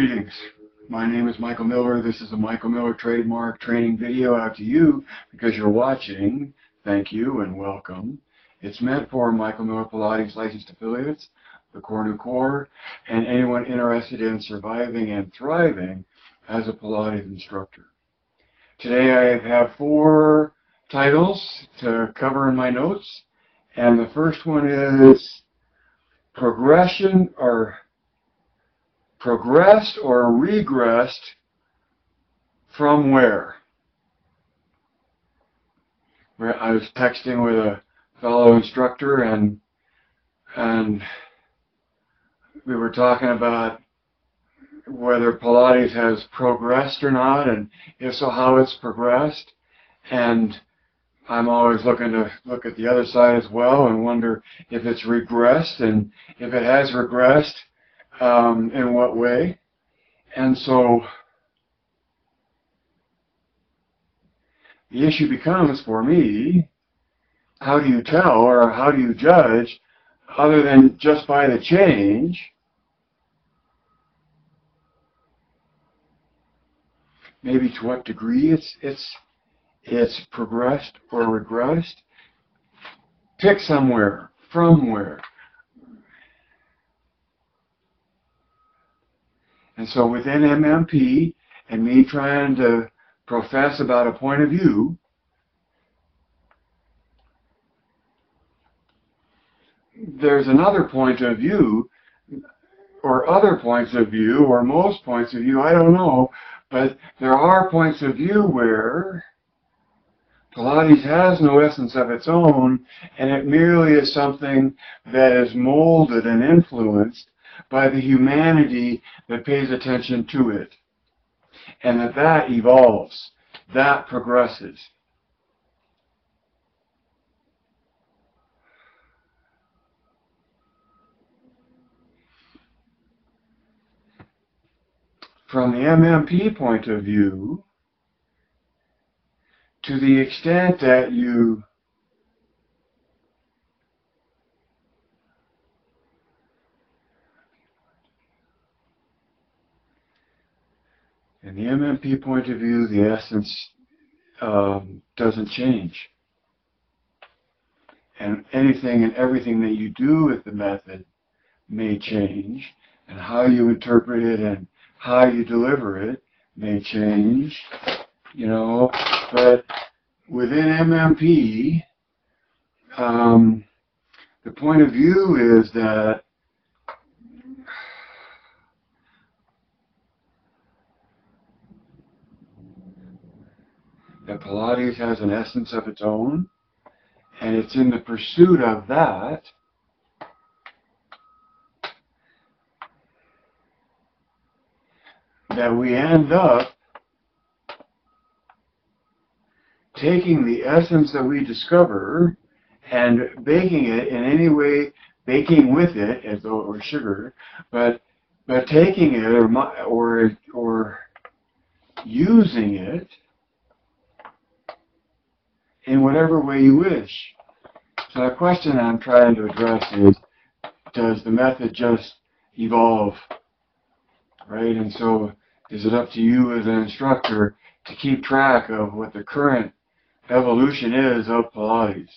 Greetings. My name is Michael Miller. This is a Michael Miller trademark training video out to you because you're watching. Thank you and welcome. It's meant for Michael Miller Pilates licensed affiliates, the Core New Core, and anyone interested in surviving and thriving as a Pilates instructor. Today I have 4 titles to cover in my notes, and the first one is progressed or regressed from where? I was texting with a fellow instructor and we were talking about whether Pilates has progressed or not, and if so, how it's progressed. And I'm always looking to look at the other side as well and wonder if it's regressed, and if it has regressed, in what way. And so the issue becomes for me, how do you tell or how do you judge, other than just by the change, maybe to what degree it's progressed or regressed? Pick somewhere, from where. And so within MMP, and me trying to profess about a point of view, there's another point of view, or other points of view, or most points of view, I don't know, but there are points of view where Pilates has no essence of its own, and it merely is something that is molded and influenced by the humanity that pays attention to it. And that evolves, that progresses. From the MMP point of view, to the extent that you in the MMP point of view, the essence doesn't change. And anything and everything that you do with the method may change, and how you interpret it and how you deliver it may change, but within MMP, the point of view is that Pilates has an essence of its own, and it's in the pursuit of that that we end up taking the essence that we discover and baking it in any way, baking with it as though it were sugar, but taking it or using it in whatever way you wish. So the question I'm trying to address is, does the method just evolve, right? And so is it up to you as an instructor to keep track of what the current evolution is of Pilates?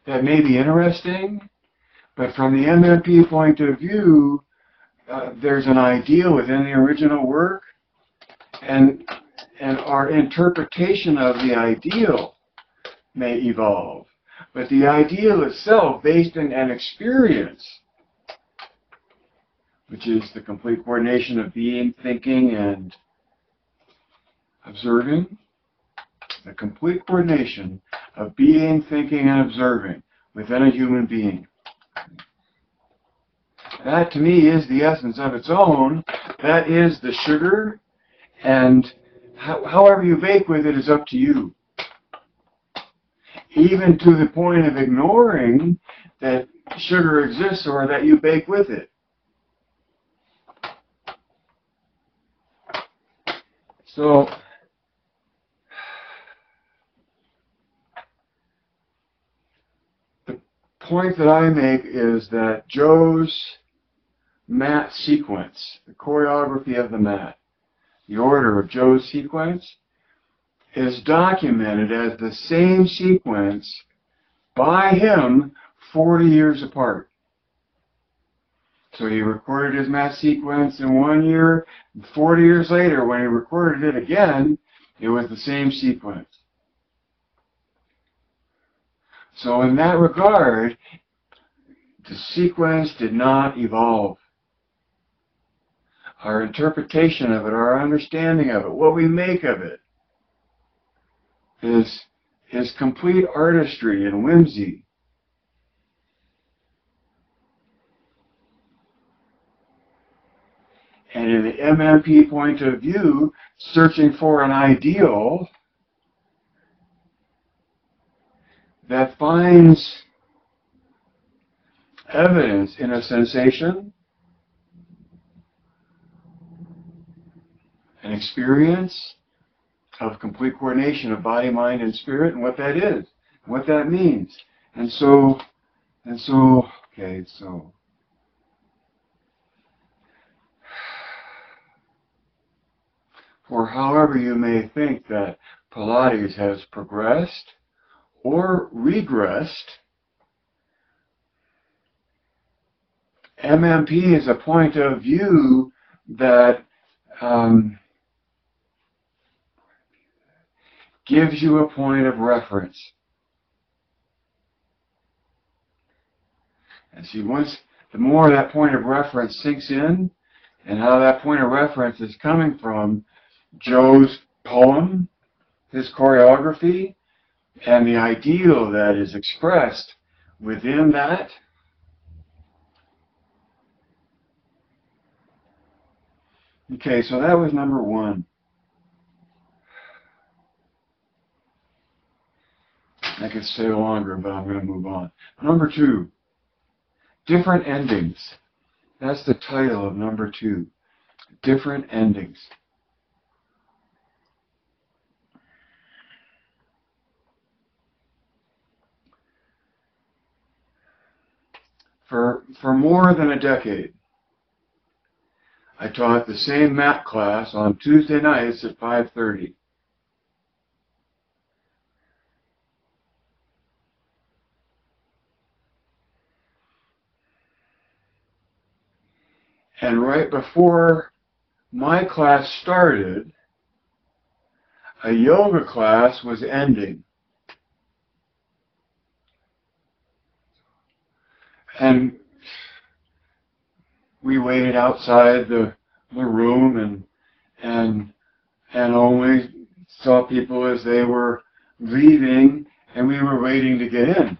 That may be interesting, but from the MMP point of view, there's an ideal within the original work, and our interpretation of the ideal may evolve. But the ideal itself, based in an experience, which is the complete coordination of being, thinking, and observing, the complete coordination of being, thinking, and observing within a human being. That, to me, is the essence of its own. That is the sugar, and however you bake with it is up to you. Even to the point of ignoring that sugar exists or that you bake with it. So, the point that I make is that Joe's mat sequence, the choreography of the mat, the order of Joe's sequence, is documented as the same sequence by him 40 years apart. So he recorded his mat sequence in 1 year, and 40 years later when he recorded it again, it was the same sequence. So in that regard, the sequence did not evolve. Our interpretation of it, our understanding of it, what we make of it, is complete artistry and whimsy. And in the MMP point of view, searching for an ideal that finds evidence in a sensation, an experience of complete coordination of body, mind, and spirit, and what that is, what that means. And so, for however you may think that Pilates has progressed or regressed, MMP is a point of view that gives you a point of reference. And see, the more that point of reference sinks in, and how that point of reference is coming from Joe's poem, his choreography, and the ideal that is expressed within that, okay, so that was number one. I could stay longer, but I'm going to move on. Number two, different endings. That's the title of number two, different endings. For more than a decade, I taught the same mat class on Tuesday nights at 5:30. And right before my class started, a yoga class was ending. And we waited outside the room and only saw people as they were leaving, and we were waiting to get in.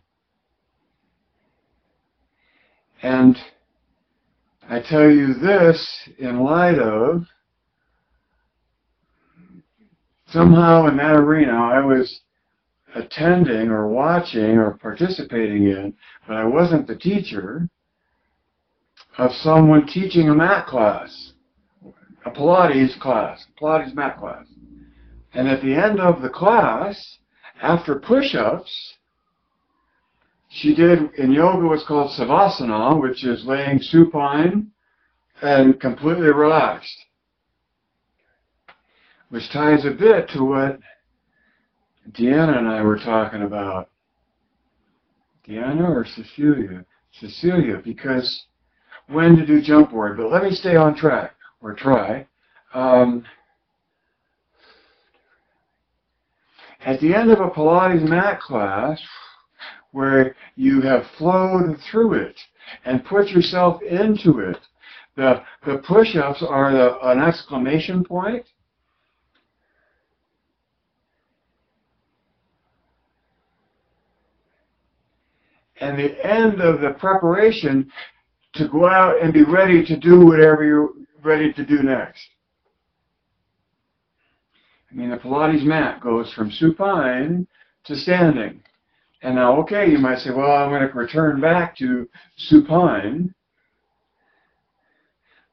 And I tell you this in light of somehow in that arena I was attending or watching or participating in, but I wasn't the teacher, of someone teaching a mat class, a Pilates class, Pilates mat class. And at the end of the class, after push-ups, she did, in yoga what's called savasana, which is laying supine and completely relaxed, which ties a bit to what Deanna and I were talking about. Deanna or Cecilia? Cecilia, because when to do jump board, but let me stay on track, or try. At the end of a Pilates mat class, where you have flowed through it and put yourself into it, the push-ups are an exclamation point. And the end of the preparation to go out and be ready to do whatever you're ready to do next. I mean, the Pilates mat goes from supine to standing. And now, okay, you might say, well, I'm going to return back to supine.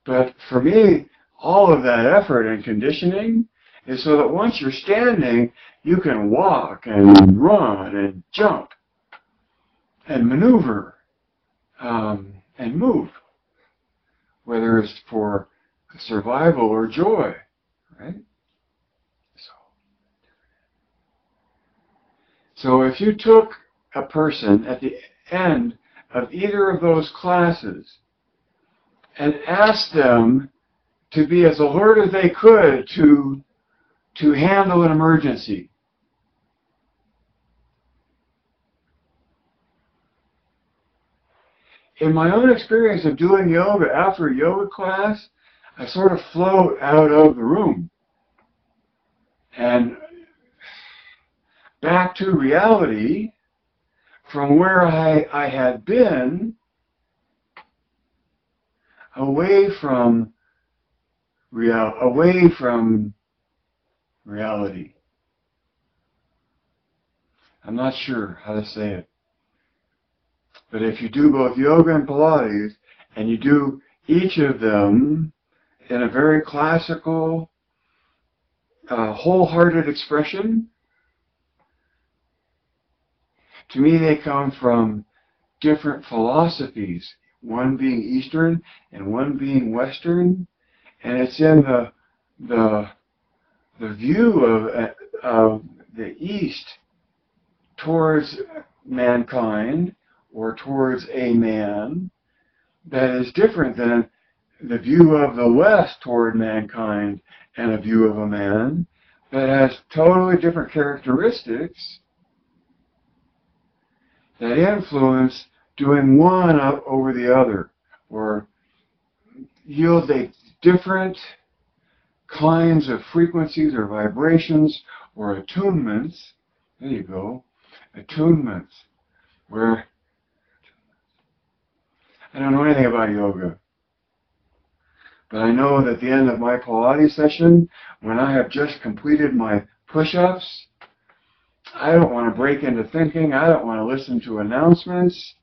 But for me, all of that effort and conditioning is so that once you're standing, you can walk and run and jump. and maneuver and move, whether it's for survival or joy, right? So if you took a person at the end of either of those classes and asked them to be as alert as they could to handle an emergency, in my own experience of doing yoga, after a yoga class, I sort of float out of the room and back to reality from where I had been, away from reality. I'm not sure how to say it. But if you do both yoga and Pilates, and you do each of them in a very classical, wholehearted expression, to me they come from different philosophies, one being Eastern and one being Western, and it's in the view of the East towards mankind or towards a man that is different than the view of the West toward mankind and a view of a man that has totally different characteristics that influence doing one over the other, or yield a different kinds of frequencies or vibrations or attunements. There you go, attunements, where I don't know anything about yoga, but I know that at the end of my Pilates session, when I have just completed my push-ups, I don't want to break into thinking. I don't want to listen to announcements.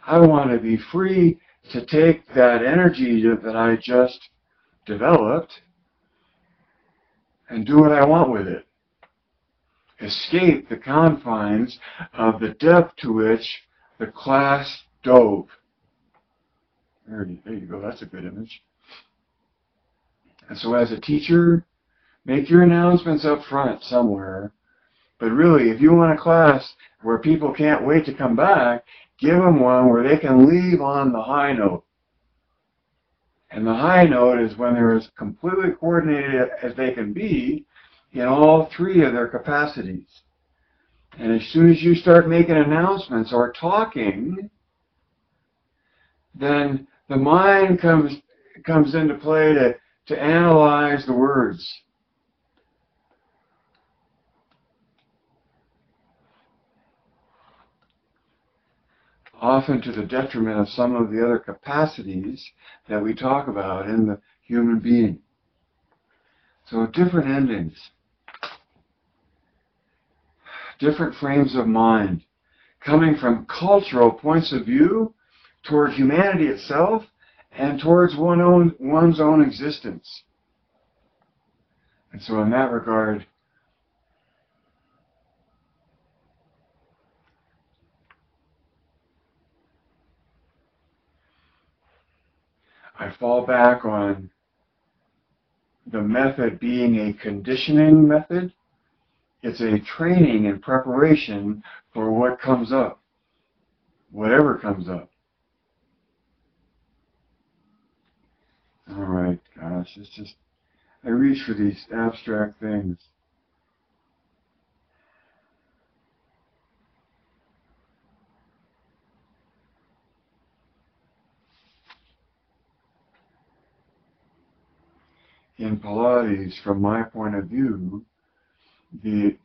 I want to be free to take that energy that I just developed and do what I want with it. Escape the confines of the depth to which the class dove. There you go. That's a good image. And so as a teacher, make your announcements up front somewhere. But really, if you want a class where people can't wait to come back, give them one where they can leave on the high note. And the high note is when they're as completely coordinated as they can be in all three of their capacities. And as soon as you start making announcements or talking, then the mind comes into play to analyze the words. Often to the detriment of some of the other capacities that we talk about in the human being. So different endings, different frames of mind, coming from cultural points of view toward humanity itself and towards one's own existence. And so in that regard, I fall back on the method being a conditioning method. It's a training and preparation for what comes up, whatever comes up. All right, gosh, it's just, I reach for these abstract things. In Pilates, from my point of view, the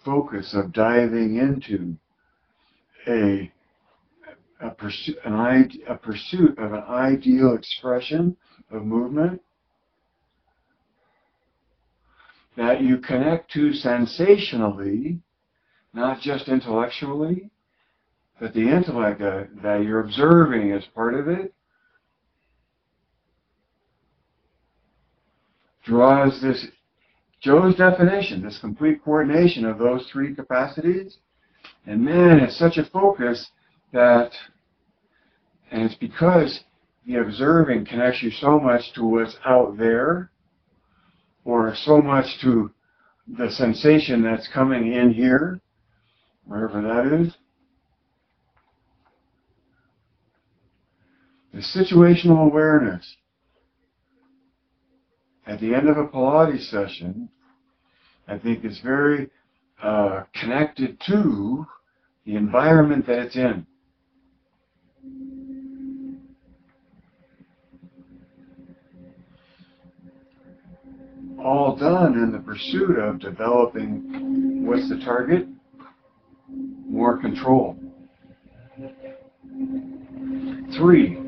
focus of diving into a pursuit of an ideal expression of movement that you connect to sensationally, not just intellectually, but the intellect that you're observing as part of it, draws this, Joe's definition, this complete coordination of those three capacities. And man, it's such a focus that, and it's because the observing connects you so much to what's out there, or so much to the sensation that's coming in here, wherever that is. The situational awareness at the end of a Pilates session, I think, is very connected to the environment that it's in. All done in the pursuit of developing, what's the target? More control. 3.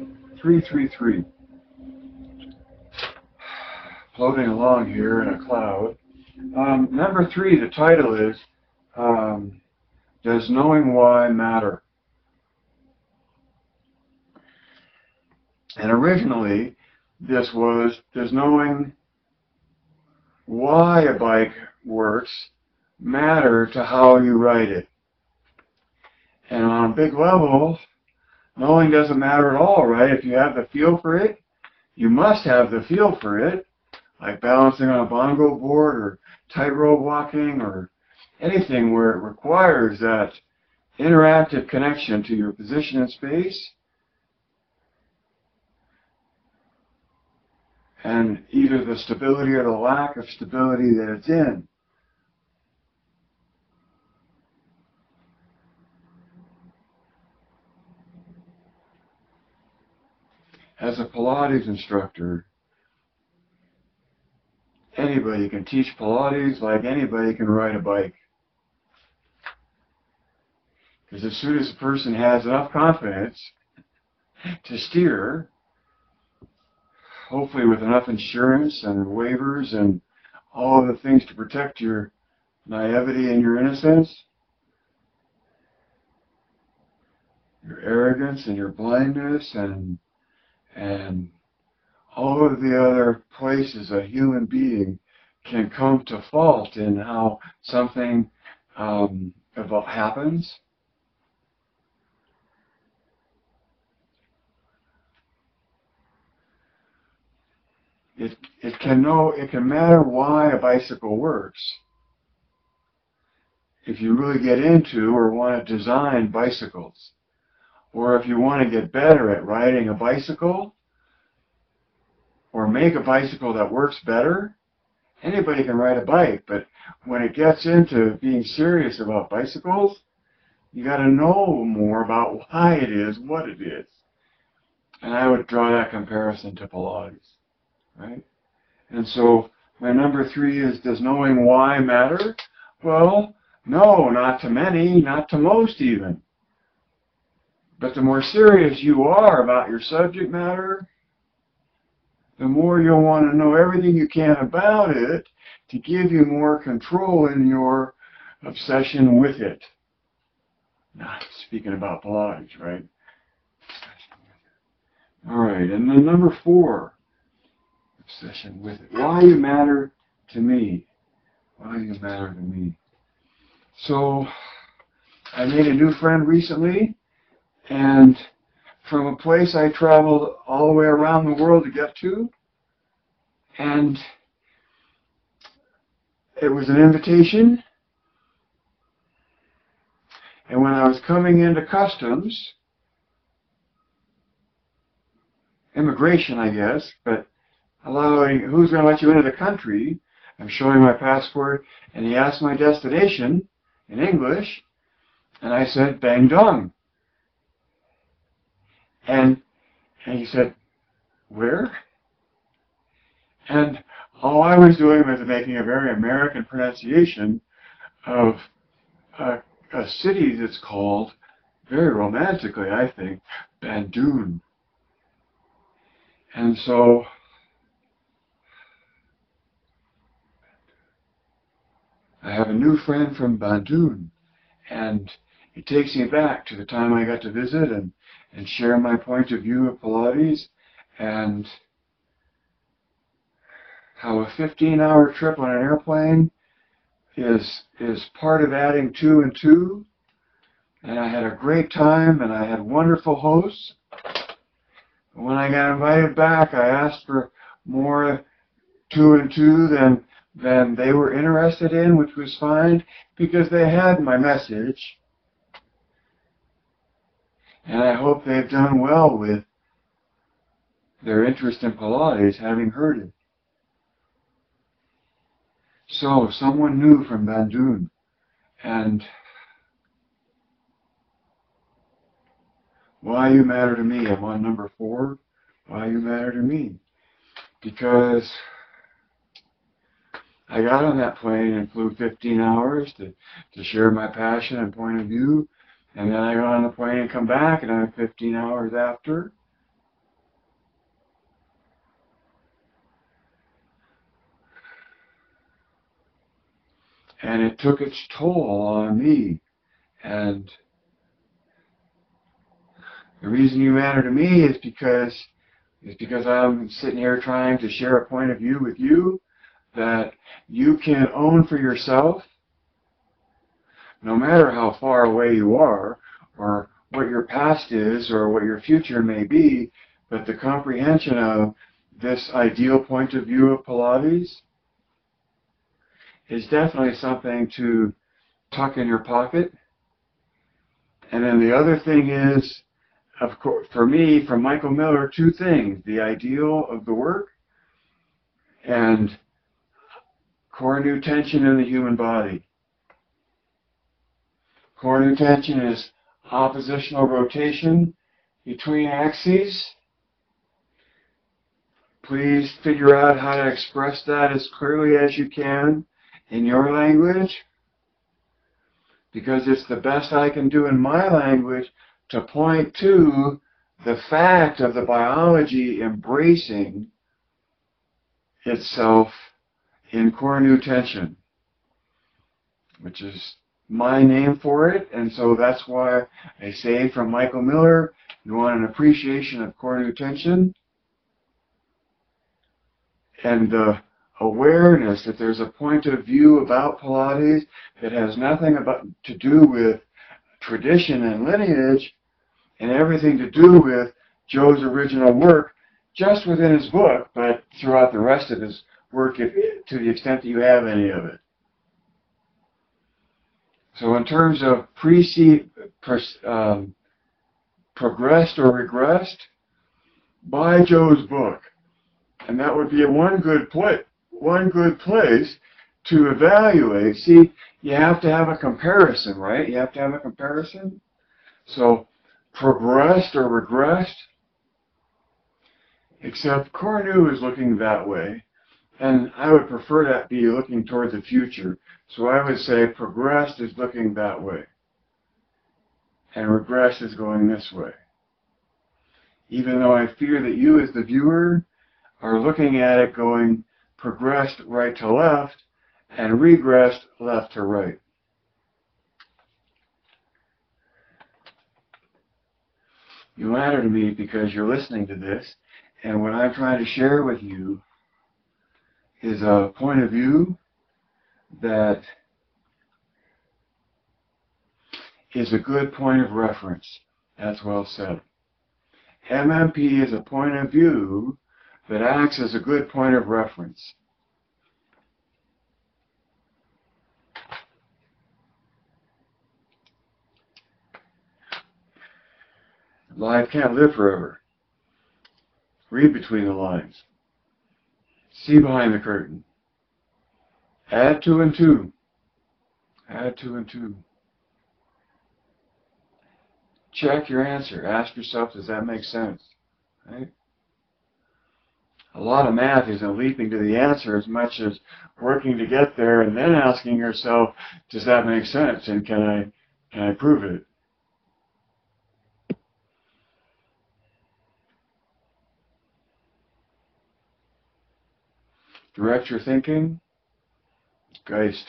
Floating along here in a cloud. Number 3, the title is, Does Knowing Why Matter? And originally, this was, does knowing why a bike works matter to how you ride it? And on a big level, knowing doesn't matter at all, right? If you have the feel for it, you must have the feel for it, like balancing on a bongo board or tightrope walking or anything where it requires that interactive connection to your position in space, and either the stability or the lack of stability that it's in. As a Pilates instructor, anybody can teach Pilates like anybody can ride a bike. Because as soon as a person has enough confidence to steer, hopefully with enough insurance and waivers and all of the things to protect your naivety and your innocence, your arrogance and your blindness, and all of the other places a human being can come to fault in how something happens. It can matter why a bicycle works if you really get into or want to design bicycles, or if you want to get better at riding a bicycle, or make a bicycle that works better. Anybody can ride a bike, but when it gets into being serious about bicycles, you got to know more about why it is what it is. And I would draw that comparison to Pilates, right? And so my number 3 is, does knowing why matter? Well, no, not to many, not to most even. But the more serious you are about your subject matter, the more you'll want to know everything you can about it to give you more control in your obsession with it. Not speaking about Pilates, right? All right, and then number 4, obsession with it. Why you matter to me. Why you matter to me. So, I made a new friend recently, and from a place I traveled all the way around the world to get to, and it was an invitation, and when I was coming into customs, immigration I guess, but allowing who's going to let you into the country, I'm showing my passport, and he asked my destination in English, and I said Bandung. And he said, where? And all I was doing was making a very American pronunciation of a city that's called, very romantically I think, Bandung. And so I have a new friend from Bandung, and it takes me back to the time I got to visit and share my point of view of Pilates, and how a 15-hour trip on an airplane is part of adding 2 and 2, and I had a great time, and I had wonderful hosts. When I got invited back, I asked for more 2 and 2 than they were interested in, which was fine, because they had my message. And I hope they've done well with their interest in Pilates, having heard it. So, someone new from Bandung, and why you matter to me? I'm on number 4. Why you matter to me? Because I got on that plane and flew 15 hours to share my passion and point of view, and then I got on the plane and come back, and I'm 15 hours after. And it took its toll on me. And the reason you matter to me is because I'm sitting here trying to share a point of view with you that you can own for yourself, no matter how far away you are, or what your past is, or what your future may be, but the comprehension of this ideal point of view of Pilates is definitely something to tuck in your pocket. And then the other thing is, of course, for me, from Michael Miller, 2 things: the ideal of the work and core new tension in the human body. Core new tension is oppositional rotation between axes. Please figure out how to express that as clearly as you can in your language, because it's the best I can do in my language to point to the fact of the biology embracing itself in core new tension, which is my name for it. And so that's why I say, from Michael Miller, you want an appreciation of core new tension and the awareness that there's a point of view about Pilates that has nothing to do with tradition and lineage, and everything to do with Joe's original work, just within his book, but throughout the rest of his work, to the extent that you have any of it. So in terms of progressed or regressed, buy Joe's book. And that would be one good place to evaluate. See, you have to have a comparison, right? You have to have a comparison. So, progressed or regressed, except core new is looking that way. And I would prefer that be looking toward the future. So I would say progressed is looking that way, and regressed is going this way. Even though I fear that you, as the viewer, are looking at it going progressed right to left and regressed left to right. You matter to me because you're listening to this, and what I'm trying to share with you is a point of view that is a good point of reference. That's well said. MMP is a point of view that acts as a good point of reference. Life can't live forever. Read between the lines. See behind the curtain. Add 2 and 2. Add 2 and 2. Check your answer. Ask yourself, does that make sense? Right? A lot of math isn't leaping to the answer as much as working to get there and then asking yourself, does that make sense? And can I prove it? Direct your thinking. Geist.